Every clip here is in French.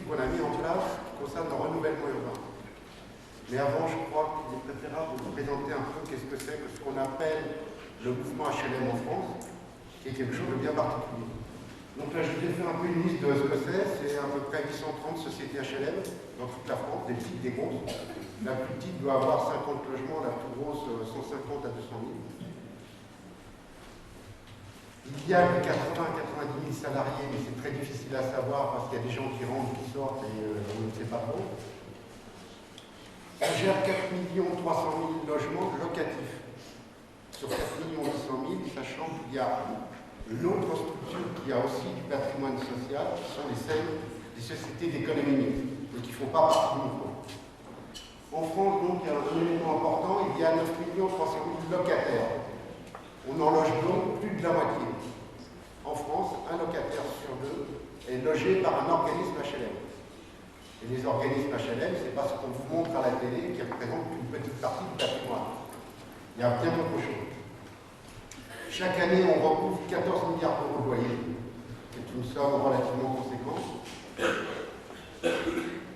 qu'on a mis en place qui concerne le renouvellement urbain. Mais avant, je crois qu'il est préférable de vous présenter un peu qu'est-ce que c'est que ce qu'on appelle le mouvement HLM en France, qui est quelque chose de bien particulier. Donc là, je vous ai fait un peu une liste de ce que c'est à peu près 830 sociétés HLM dans toute la France, des petites, des grosses. La plus petite doit avoir 50 logements, la plus grosse 150 à 200 000. Il y a 80 à 90 000 salariés, mais c'est très difficile à savoir parce qu'il y a des gens qui rentrent, qui sortent et on ne sait pas trop. On gère 4 300 000 logements locatifs. Sur 4 800 000, sachant qu'il y a une autre structure qui a aussi du patrimoine social, qui sont les sociétés d'économie mixte, et qui ne font pas partie du mouvement. En France, donc, il y a un élément important, il y a 9 300 000 locataires. On en loge donc plus de la moitié. En France, un locataire sur deux est logé par un organisme HLM. Et les organismes HLM, ce n'est pas ce qu'on vous montre à la télé qui représente une petite partie du patrimoine. Il y a bien autre chose. Chaque année, on recouvre 14 milliards d'euros de loyer. C'est une somme relativement conséquente.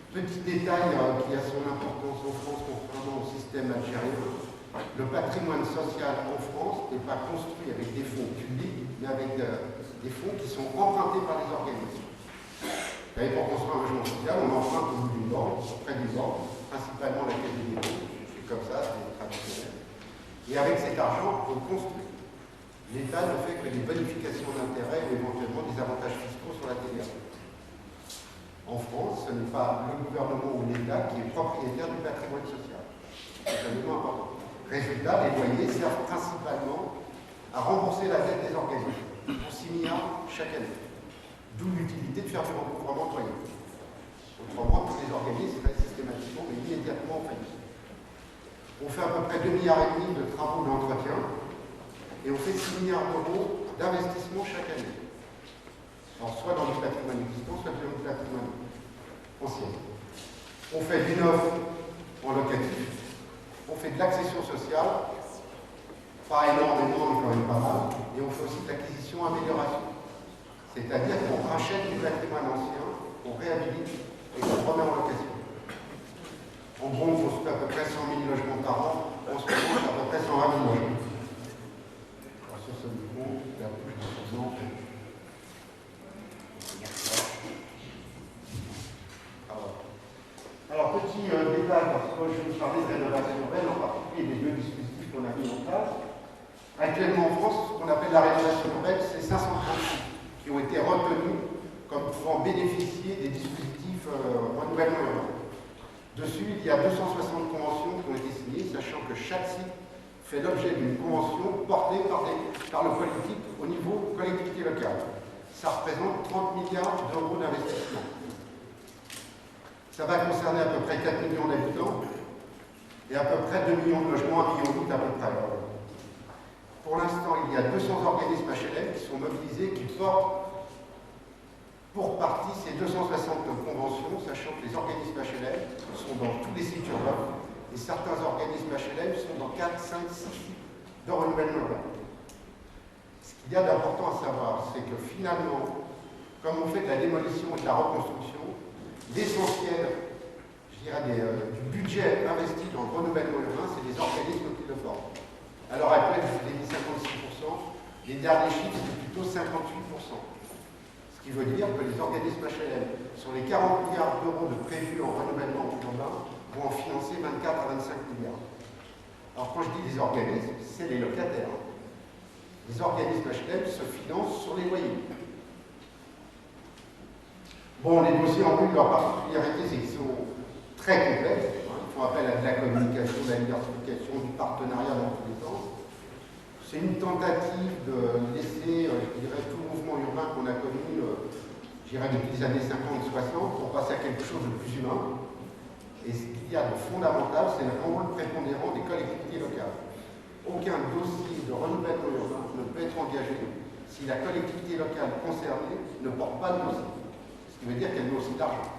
Petit détail qui a son importance en France concernant le système algérien. Le patrimoine social en France n'est pas construit avec des fonds publics, mais avec des fonds qui sont empruntés par les organismes. Vous savez, pour construire un logement social, on emprunte au bout d'une banque, auprès d'une banque, principalement la Caisse des dépôts. C'est comme ça, c'est traditionnel. Et avec cet argent, on construit. L'État ne fait que des bonifications d'intérêt ou éventuellement des avantages fiscaux sur la TVA. En France, ce n'est pas le gouvernement ou l'État qui est propriétaire du patrimoine social. C'est un élément important. Résultat, les loyers servent principalement à rembourser la dette des organismes pour 6 milliards chaque année. D'où l'utilité de faire du recouvrement de loyer. Autrement, tous les organismes restent systématiquement mais immédiatement en faillite. On fait à peu près 2,5 milliards de travaux d'entretien et on fait 6 milliards d'euros d'investissement chaque année. Alors, soit dans le patrimoine existant, soit dans le patrimoine ancien. On fait du neuf en locatif. On fait de l'accession sociale, pas énormément, mais quand même pas mal, et on fait aussi de l'acquisition-amélioration. C'est-à-dire qu'on rachète du patrimoine ancien, on réhabilite et qu'on remet en location. En gros, on construit à peu près 100 000 logements par an, en ce moment, c'est à peu près 120 000 logements. Alors, sur ce niveau, il y a plus de 6 ans. Alors, petit détail, parce que je vous parlais de rénovation urbaine, en particulier des deux dispositifs qu'on a mis en place. Actuellement en France, ce qu'on appelle la rénovation urbaine, c'est 530 sites qui ont été retenus comme pouvant bénéficier des dispositifs renouvellement urbain. Dessus, il y a 260 conventions qui ont été signées, sachant que chaque site fait l'objet d'une convention portée par le politique au niveau collectivité locale. Ça représente 30 milliards d'euros d'investissement. Ça va concerner à peu près 4 millions d'habitants et à peu près 2 millions de logements, 1,8 million à peu près. Pour l'instant, il y a 200 organismes HLM qui sont mobilisés, qui portent pour partie ces 260 conventions, sachant que les organismes HLM sont dans tous les sites urbains et certains organismes HLM sont dans 4, 5, 6 sites de renouvellement urbain. Ce qu'il y a d'important à savoir, c'est que finalement, comme on fait de la démolition et de la reconstruction, l'essentiel, je dirais, du budget investi dans le renouvellement urbain, c'est les organismes qui le forment. À l'heure actuelle, je vous ai dit 56%, les derniers chiffres, c'est plutôt 58%. Ce qui veut dire que les organismes HLM, sur les 40 milliards d'euros de prévus en renouvellement urbain, vont en financer 24 à 25 milliards. Alors quand je dis les organismes, c'est les locataires. Les organismes HLM se financent sur les loyers. Bon, les dossiers en plus, leur particularité, c'est qu'ils sont très complexes. Ils font appel à de la communication, de la diversification, du partenariat dans tous les sens. C'est une tentative de laisser, je dirais, tout le mouvement urbain qu'on a connu, je dirais, depuis les années 50 et 60, pour passer à quelque chose de plus humain. Et ce qu'il y a de fondamental, c'est le rôle prépondérant des collectivités locales. Aucun dossier de renouvellement urbain ne peut être engagé si la collectivité locale concernée ne porte pas de dossier. Ce qui veut dire qu'elle met aussi de l'argent.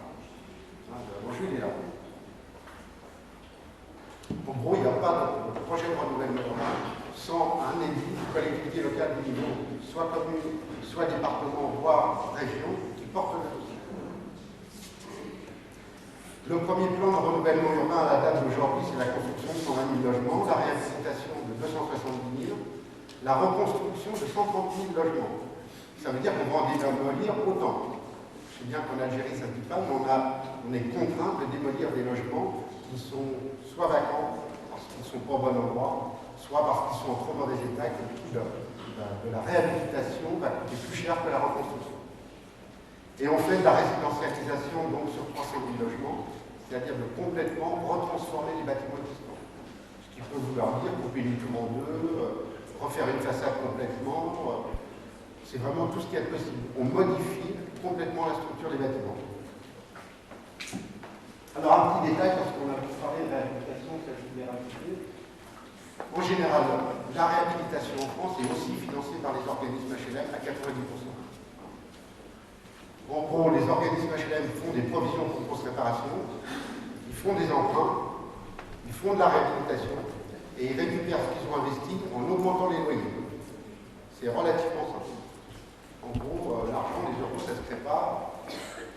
L'enjeu, il est là. En gros, il n'y a pas de projet de renouvellement urbain sans un élu, collectivité locale du niveau, soit commune, soit département, voire région, qui porte le dossier. Le premier plan de renouvellement urbain à la date d'aujourd'hui, c'est la construction de 120 000 logements, la réhabilitation de 270 000, la reconstruction de 130 000 logements. Ça veut dire qu'on va en démolir autant. Je sais bien qu'en Algérie, ça ne dit pas, mais on est contraint de démolir des logements qui sont soit vacants, parce qu'ils ne sont pas au bon endroit, soit parce qu'ils sont en trop mauvais état et que le coût de la réhabilitation va coûter plus cher que la reconstruction. Et on fait de la résidentialisation donc sur 300 000 logements, c'est-à-dire de complètement retransformer les bâtiments existants. Ce qui peut vouloir dire couper une tour en deux, refaire une façade complètement, c'est vraiment tout ce qui est possible. On modifie complètement la structure des bâtiments. Alors un petit détail, parce qu'on a parlé de réhabilitation, ça je voulais rajouter. En général, la réhabilitation en France est aussi financée par les organismes HLM à 90%. En gros, les organismes HLM font des provisions pour grosse réparation, ils font des emprunts, ils font de la réhabilitation et ils récupèrent ce qu'ils ont investi en augmentant les loyers. C'est relativement simple. En gros, l'argent, les euros, ça ne se crée pas.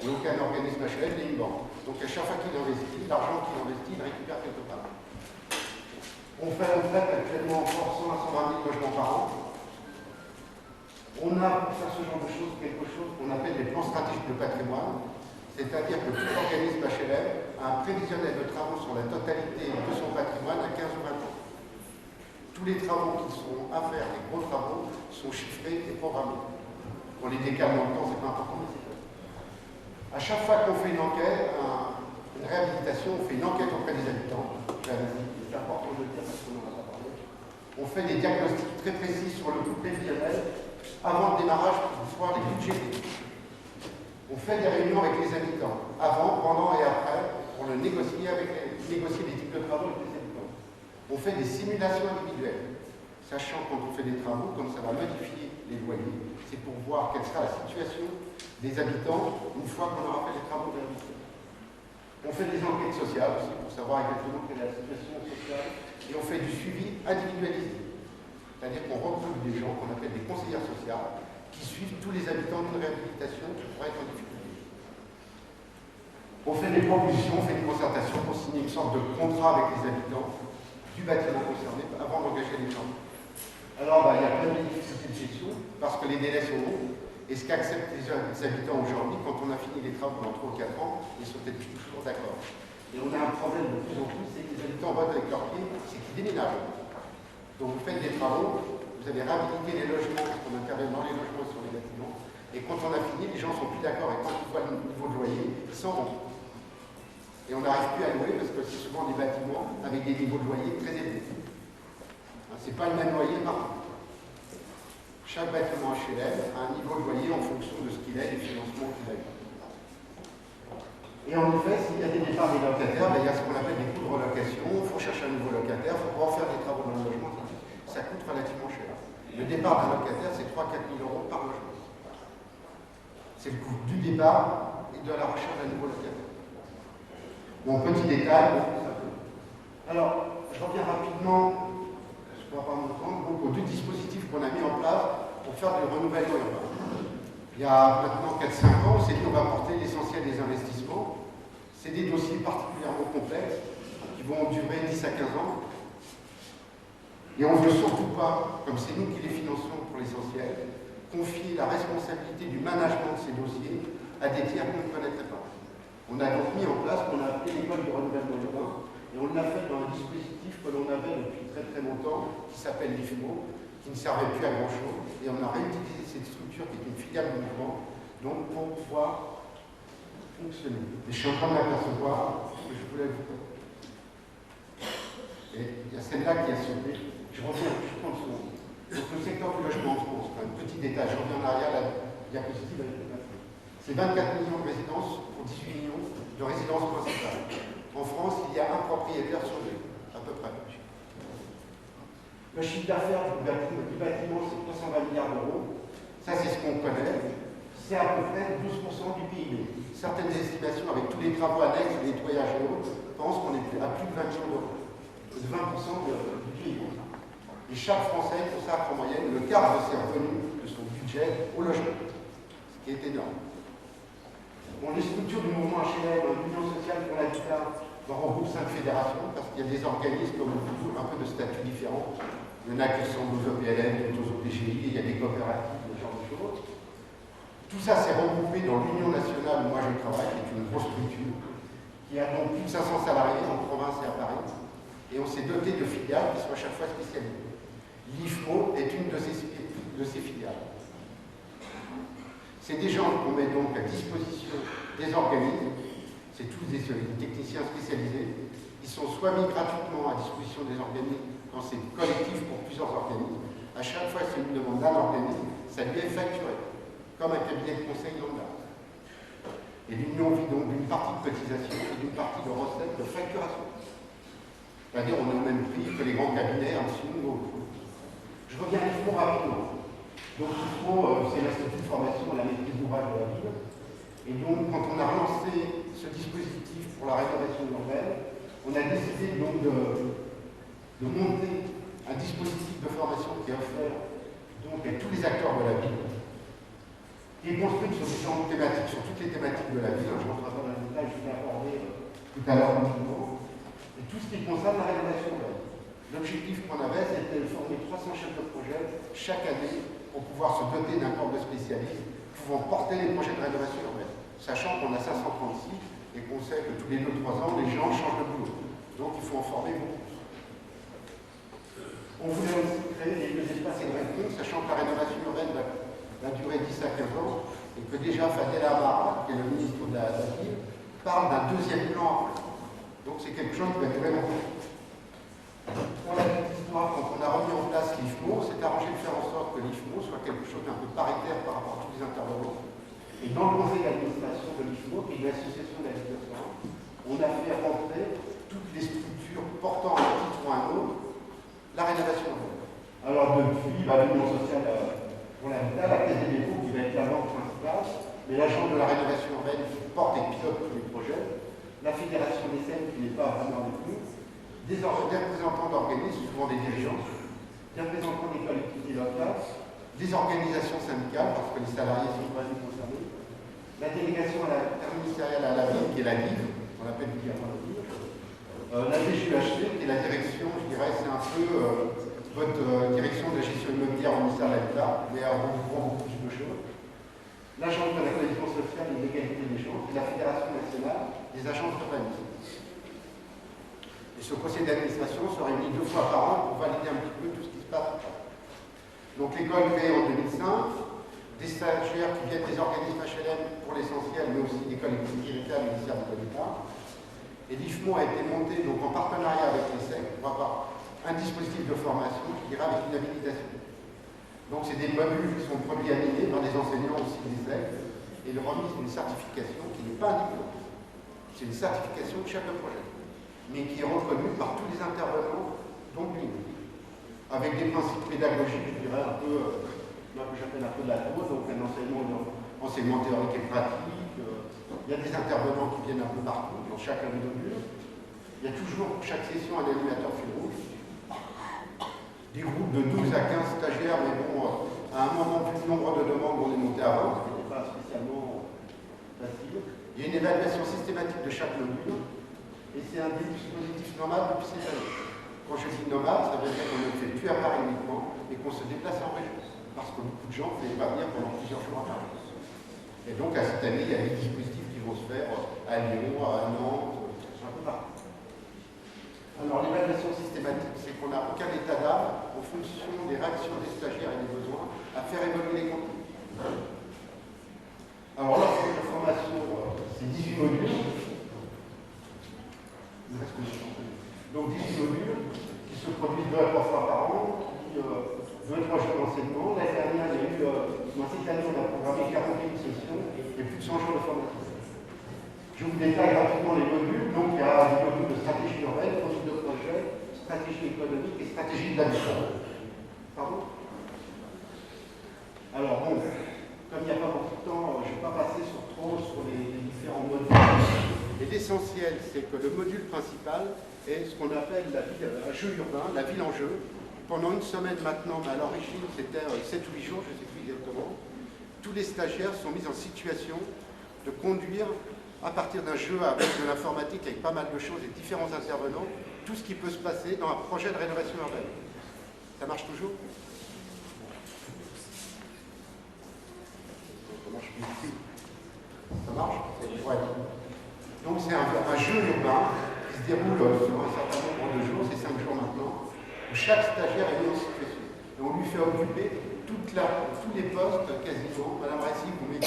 Aucun organisme HLM n'est une banque. Donc à chaque fois qu'il investit, l'argent qu'il investit, il récupère quelque part. On fait actuellement encore 100 à 120 000 logements par an. On a pour faire ce genre de choses quelque chose qu'on appelle des plans stratégiques de patrimoine, c'est-à-dire que tout organisme HLM a un prévisionnel de travaux sur la totalité de son patrimoine à 15 ou 20 ans. Tous les travaux qui sont à faire, les gros travaux, sont chiffrés et programmés. On les décale dans le temps, c'est pas important, mais c'est fait. À chaque fois qu'on fait une enquête, une réhabilitation, on fait une enquête auprès des habitants. C'est important de le dire parce qu'on n'en a pas parlé. On fait des diagnostics très précis sur le coût prévisionnel avant le démarrage pour pouvoir les budgéter. On fait des réunions avec les habitants, avant, pendant et après, pour négocier les types de travaux avec les habitants. On fait des simulations individuelles, sachant quand on fait des travaux, comme ça va modifier les loyers, c'est pour voir quelle sera la situation des habitants une fois qu'on aura fait les travaux de réhabilitation. On fait des enquêtes sociales aussi, pour savoir exactement quelle est la situation sociale, et on fait du suivi individualisé. C'est-à-dire qu'on regroupe des gens qu'on appelle des conseillères sociales qui suivent tous les habitants d'une réhabilitation qui pourrait être en difficulté. On fait des propositions, on fait une concertation pour signer une sorte de contrat avec les habitants du bâtiment concerné avant d'engager les gens. Alors, il y a plein de difficultés de gestion parce que les délais sont longs. Et ce qu'acceptent les habitants aujourd'hui, quand on a fini les travaux dans 3 ou 4 ans, ils sont peut-être toujours d'accord. Et on a un problème de plus en plus, c'est que les habitants votent avec leurs pieds, c'est qu'ils déménagent. Donc vous faites des travaux, vous avez réhabilité les logements, parce qu'on intervient dans les logements sur les bâtiments, et quand on a fini, les gens ne sont plus d'accord, et quand ils voient le niveau de loyer, ils s'en vont. Et on n'arrive plus à louer parce que c'est souvent des bâtiments avec des niveaux de loyer très élevés. Ce n'est pas le même loyer partout. Chaque bâtiment HLM a un niveau de loyer en fonction de ce qu'il est, des financements qu'il a eu. Et en effet, s'il y a des départs des locataires, il y a ce qu'on appelle des coûts de relocation, il faut chercher un nouveau locataire, il faut pouvoir faire des travaux dans le logement, ça coûte relativement cher. Le départ d'un locataire, c'est 3 000 à 4 000 euros par logement. C'est le coût du départ et de la recherche d'un nouveau locataire. Bon, petit détail. Alors, je reviens rapidement, je ne pourrai pas m'entendre, aux deux dispositifs qu'on a mis en place pour faire du renouvellement urbain. Il y a maintenant 4-5 ans, on s'est dit qu'on va apporter l'essentiel des investissements. C'est des dossiers particulièrement complexes qui vont durer 10 à 15 ans. Et on ne veut surtout pas, comme c'est nous qui les finançons pour l'essentiel, confier la responsabilité du management de ces dossiers à des tiers qu'on ne connaîtrait pas. On a donc mis en place ce qu'on a appelé l'école du renouvellement urbain, et on l'a fait dans un dispositif que l'on avait depuis très très longtemps, qui s'appelle l'IFMO, qui ne servait plus à grand chose, et on a réutilisé cette structure qui est une filiale du mouvement, donc pour pouvoir fonctionner. Et je suis en train de m'apercevoir que je voulais vous dire. Et il y a celle-là qui a sauté. Je reviens juste en dessous. Donc le secteur du logement en France, un petit détail, je reviens en arrière, la diapositive avec le passé. C'est 24 millions de résidences pour 18 millions de résidences principales. En France, il y a un propriétaire sur deux, à peu près. Le chiffre d'affaires du bâtiment, c'est 320 milliards d'euros. Ça, c'est ce qu'on connaît. C'est à peu près 12% du PIB. Certaines estimations, avec tous les travaux annexes, le nettoyage et autres, pensent qu'on est à plus de 20 millions d'euros. De 20% du PIB. Et chaque Français consacre en moyenne le quart de ses revenus, de son budget, au logement. Ce qui est énorme. Bon, les structures du mouvement HLM, l'Union sociale pour l'habitat, regroupe 5 fédérations, parce qu'il y a des organismes, comme toujours, un peu de statut différents. Il y en a qui sont aux EPLN, d'autres aux PGI, il y a des coopératives, ce genre de choses. Tout ça s'est regroupé dans l'Union nationale où moi je travaille, qui est une grosse structure, qui a donc plus de 500 salariés en province et à Paris. Et on s'est doté de filiales qui sont à chaque fois spécialisées. L'IFMO est une de ces filiales. C'est des gens qu'on met donc à disposition des organismes. C'est tous des techniciens spécialisés qui sont soit mis gratuitement à disposition des organismes quand c'est collectif pour plusieurs organismes. À chaque fois, c'est une demande d'un organisme, ça lui est facturé, comme un cabinet de conseil lambda. Et l'Union vit donc d'une partie de cotisation et d'une partie de recettes de facturation. C'est-à-dire on est au même prix que les grands cabinets en dessous ou autre. Je reviens à l'IFMO rapidement. Donc l'IFMO, c'est l'Institut de formation et la maîtrise d'ouvrage de la ville. Et donc, quand on a relancé ce dispositif pour la rénovation urbaine, on a décidé donc de monter un dispositif de formation qui est offert donc à tous les acteurs de la ville, qui est construit sur différentes thématiques, sur toutes les thématiques de la ville. Je ne rentrerai pas dans le détail, je vais aborder tout à l'heure rapidement. Et tout ce qui concerne la rénovation urbaine. L'objectif qu'on avait, c'était de former 300 chefs de projet chaque année pour pouvoir se doter d'un corps de spécialistes pouvant porter les projets de rénovation urbaine. Sachant qu'on a 536 et qu'on sait que tous les 2-3 ans, les gens changent de boulot. Donc il faut en former beaucoup. On voulait aussi créer des espaces et de réponse, sachant que la rénovation urbaine va durer 10 à 15 ans, et que déjà Fadela Amara, qui est le ministre de la ville, parle d'un deuxième plan. Donc c'est quelque chose qui va durer longtemps. Pour la petite histoire, quand on a remis en place l'IFMO, c'est arrangé de faire en sorte que l'IFMO soit quelque chose d'un peu paritaire par rapport à tous les intervenants. Et dans le conseil d'administration de l'IFMO, qui est une association d'habitation, on a fait rentrer toutes les structures portant un titre ou un autre la rénovation urbaine. Alors depuis, l'Union sociale pour l'habitat, la Caisse des dépôts qui va être la banque principale, mais l'agence de la rénovation urbaine qui porte et pilote tous les projets, la Fédération des Seines qui n'est pas vraiment avec nous, des représentants d'organismes, souvent des dirigeants, des représentants des collectivités locales, des organisations syndicales, parce que les salariés sont pas concernés, la délégation interministérielle à la ville, qui est la DIV, on l'appelle vulgairement la DIV, la DGUHC, qui est la direction, je dirais, c'est un peu votre direction de gestion immobilière au ministère de l'Habitat, mais on regroupant beaucoup plus de choses. L'agence de la cohésion sociale et de l'égalité des chances, et la Fédération nationale des agences d'urbanisme. Et ce conseil d'administration se réunit 2 fois par an pour valider un petit peu tout ce qui se passe. Donc l'école créée en 2005, des stagiaires qui viennent des organismes HLM pour l'essentiel, mais aussi des collectivités locales et des ministères de l'État. Et l'IFMO a été monté donc, en partenariat avec l'ESSEC pour avoir un dispositif de formation, je dirais, avec une habilitation. Donc c'est des modules qui sont produits animés par des enseignants aussi de l'ESSEC et le remise d'une certification qui n'est pas un diplôme. C'est une certification de chef de projet, mais qui est reconnue par tous les intervenants, donc avec des principes pédagogiques, je dirais, un peu, moi que j'appelle un peu de la pause, donc un enseignement théorique et pratique. Il y a des intervenants qui viennent un peu partout, dans chacun des modules. Il y a toujours, pour chaque session, un animateur fil rouge. Des groupes de 12 à 15 stagiaires, mais bon, à un moment, vu le nombre de demandes, on est monté à 20, ce qui n'est pas spécialement facile. Il y a une évaluation systématique de chaque module, et c'est un dispositif nomade depuis ces années. Quand je dis nomade, ça veut dire qu'on ne le fait plus à Paris uniquement, et qu'on se déplace en région. Parce que beaucoup de gens ne pouvaient pas venir pendant plusieurs jours à Paris. Et donc, à cette année, il y a des dispositifs qui vont se faire à Lyon, à Nantes, un peu partout. Alors, l'évaluation systématique, c'est qu'on n'a aucun état d'âme en fonction des réactions des stagiaires et des besoins à faire évoluer les contenus. Alors, l'offre de formation, c'est 18 modules. Donc, 18 modules qui se produisent 2 à 3 fois par an, qui 2 à 3 jours d'enseignement. L'année dernière, il y a eu, cette année, on a programmé 41 sessions et plus de 100 jours de formation. Je vous détaille rapidement les modules. Donc, il y a des modules de stratégie urbaine, conduite de projet, stratégie économique et stratégie de l'habitat. Pardon? Alors, bon, comme il n'y a pas beaucoup de temps, je ne vais pas passer sur les différents modules. Et l'essentiel, c'est que le module principal est ce qu'on appelle un jeu urbain, la ville en jeu. Pendant une semaine maintenant, mais à l'origine, c'était 7 ou 8 jours, je ne sais plus exactement, tous les stagiaires sont mis en situation de conduire à partir d'un jeu avec de l'informatique, avec pas mal de choses et différents intervenants, tout ce qui peut se passer dans un projet de rénovation urbaine. Ça marche toujours? Ça marche? Ouais. Donc c'est un jeu urbain qui se déroule sur un certain nombre de jours, c'est 5 jours maintenant, où chaque stagiaire est mis en situation. Et on lui fait occuper tous les postes quasiment. Madame Rassi, vous me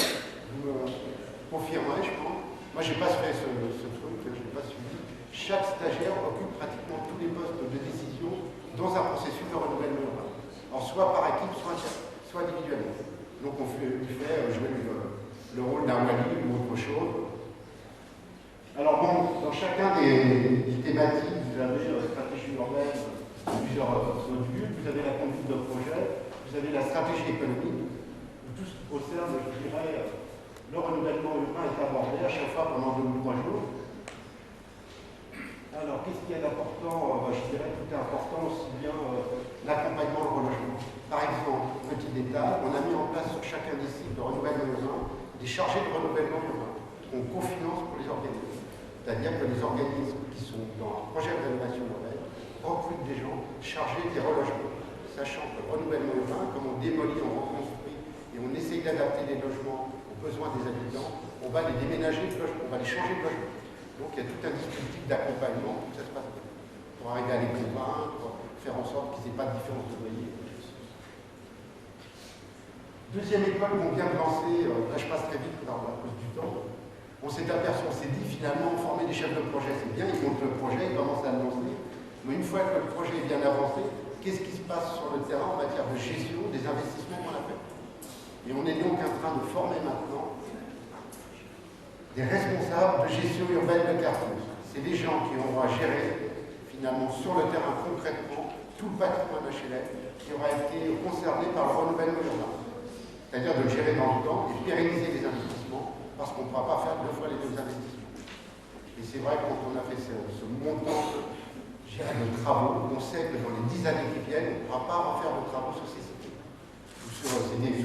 confirmerez, je pense. Moi, je n'ai pas fait ce truc, je n'ai pas suivi. Chaque stagiaire occupe pratiquement tous les postes de décision dans un processus de renouvellement urbain. Alors, soit par équipe, soit individuellement. Donc, on lui fait jouer le rôle d'un wali ou autre chose. Alors, bon, dans chacun des thématiques, vous avez stratégie urbaine, plusieurs modules, vous avez la conduite de projet, vous avez la stratégie économique, tout au sein de, je dirais, le renouvellement urbain est abordé à chaque fois pendant 2 ou 3 jours. Alors, qu'est-ce qu'il y a d'important? Je dirais tout est important, aussi bien l'accompagnement, le relogement. Par exemple, petit détail, on a mis en place sur chacun des sites de renouvellement urbain des chargés de renouvellement urbain qu'on cofinance pour les organismes. C'est-à-dire que les organismes qui sont dans un projet de rénovation urbaine recrutent des gens chargés des relogements. Sachant que le renouvellement urbain, comme on démolit, on reconstruit et on essaye d'adapter les logements aux besoins des habitants, on va les déménager de logement, on va les changer de logement. Donc il y a tout un dispositif d'accompagnement pour que ça se passe bien. Pour arriver à les convaincre, pour faire en sorte qu'ils n'aient pas de différence de loyer. Deuxième école qu'on vient de lancer, là je passe très vite à cause du temps. On s'est aperçu, on s'est dit finalement former des chefs de projet, c'est bien, ils montent le projet, ils commencent à le lancer. Mais une fois que le projet est bien avancé, qu'est-ce qui se passe sur le terrain en matière de gestion des investissements qu'on a fait? Et on est donc en train de former maintenant des responsables de gestion urbaine de quartier. C'est des gens qui auront à gérer finalement sur le terrain concrètement tout le patrimoine HLM qui aura été concerné par le renouvellement urbain. C'est-à-dire de le gérer dans le temps et pérenniser les investissements parce qu'on ne pourra pas faire 2 fois les mêmes investissements. Et c'est vrai que quand on a fait ce montant de travaux, on sait que dans les 10 années qui viennent, on ne pourra pas refaire de travaux sur ces sites. C'est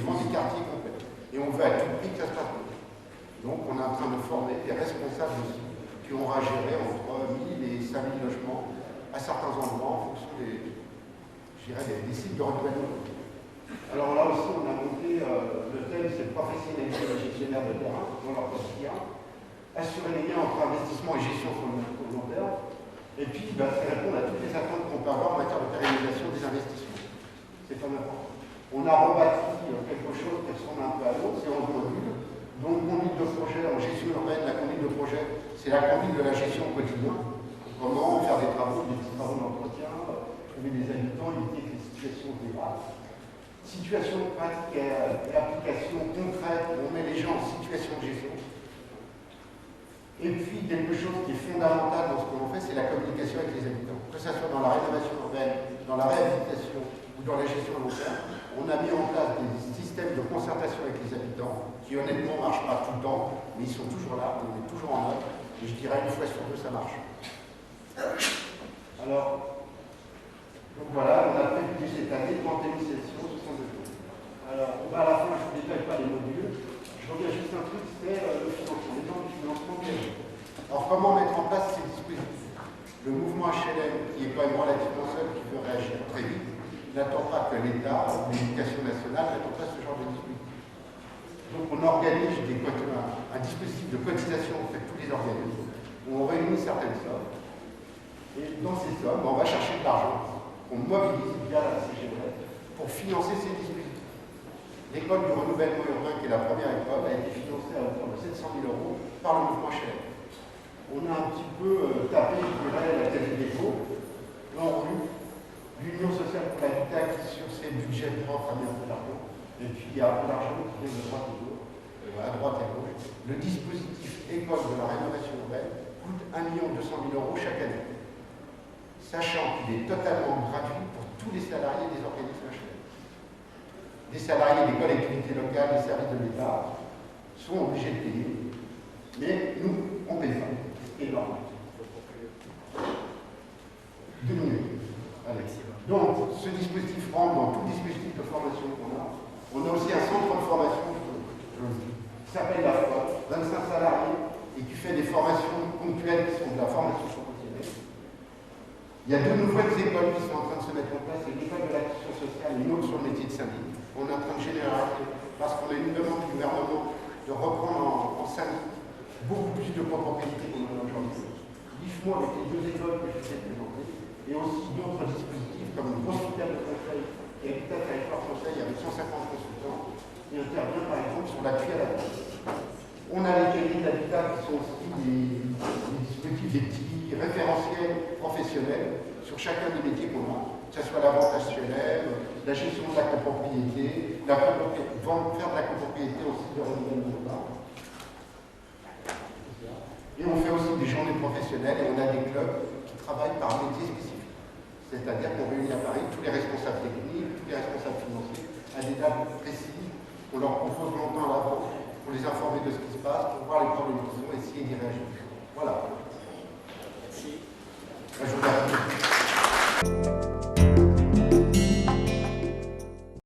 souvent des quartiers complets. Et on veut à tout prix que ça se passe bien. Donc on est en train de former des responsables aussi qui auront à gérer entre 1000 et 5000 logements à certains endroits en fonction des sites de renouvellement. Alors là aussi, on a monté le thème, c'est professionnaliser les gestionnaires de terrain dans leur quotidien, assurer les liens entre investissement et gestion sur le long terme, et puis c'est répondre à toutes les attentes qu'on peut avoir en matière de pérennisation des investissements. C'est pas important. On a rebâti quelque chose qui ressemble un peu à l'autre, c'est 11 modules. Donc, conduite de projet en gestion urbaine, la conduite de projet, c'est la conduite de la gestion au quotidien. Comment faire des travaux d'entretien, trouver des habitants, éviter que les situations se dégradent. Situation pratique et application concrète, on met les gens en situation de gestion. Et puis, quelque chose qui est fondamental dans ce que l'on fait, c'est la communication avec les habitants. Que ce soit dans la rénovation urbaine, dans la réhabilitation ou dans la gestion long terme, on a mis en place des systèmes de concertation avec les habitants qui honnêtement ne marchent pas tout le temps, mais ils sont toujours là, on est toujours en œuvre, et je dirais 1 fois sur 2 ça marche. Alors, donc voilà, on a prévu cette année 31 sessions, 62 jours. Alors, à la fin, je ne détaille pas les modules, je reviens juste un truc, c'est le financement, les gens du financement engagé. Alors, comment mettre en place ces dispositifs? Le mouvement HLM, qui est quand même relativement seul, qui veut réagir très vite, n'attend pas que l'État, l'éducation nationale, n'attend pas ce genre de dispositif. Donc on organise un dispositif de cotisation auprès de tous les organismes, où on réunit certaines sommes, et dans ces sommes, on va chercher de l'argent, qu'on mobilise via la CGRF pour financer ces dispositifs. L'école du renouvellement urbain, qui est la première école, a été financée à hauteur de 700 000 € par le mouvement HLM. On a un petit peu tapé, je dirais, la Caisse des dépôts, l'ANRU, l'Union sociale pour l'habitat qui, sur ses budgets propres, a mis un peu d'argent. Et puis, il y a un peu d'argent qui vient de droite à gauche, à gauche. Le dispositif école de la rénovation urbaine coûte 1 200 000 € chaque année. Sachant qu'il est totalement gratuit pour tous les salariés des organismes HLM. Les salariés des collectivités locales, des services de l'État sont obligés de payer. Mais nous, on ne paye pas. C'est énorme. 2 minutes. Allez. Donc, ce dispositif rentre dans tout dispositif de formation qu'on a. On a aussi un centre de formation, qui s'appelle la FOI, 25 fait des formations ponctuelles qui sont de la formation professionnelle. Il y a deux nouvelles écoles qui sont en train de se mettre en place, c'est l'école de l'action sociale et une autre sur le métier de syndic. On est en train de généraliser parce qu'on a une demande du gouvernement de reprendre en syndic beaucoup plus de copropriété qu'on en a aujourd'hui. L'IFMO avec les deux écoles que je vous ai présentées, et aussi d'autres dispositifs comme une grosse filiale de conseil et Habitat Territoire Conseil avec 150 consultants qui intervient par exemple sur l'appui à la vente. On a les cahiers d'habitat qui sont aussi des dispositifs, des petits référentiels professionnels sur chacun des métiers qu'on a, que ce soit la vente HLM, la gestion de la copropriété, faire de la copropriété aussi de renouvellement urbain. Et on fait aussi des journées professionnelles et on a des clubs qui travaillent par métier spécifique. C'est-à-dire qu'on réunit à Paris tous les responsables techniques, tous les responsables financiers à des dates précises. On leur propose longtemps à l'avance pour les informer de ce qui se passe, pour voir les problèmes qu'ils ont et essayer d'y réagir. Voilà. Merci. Je vous remercie.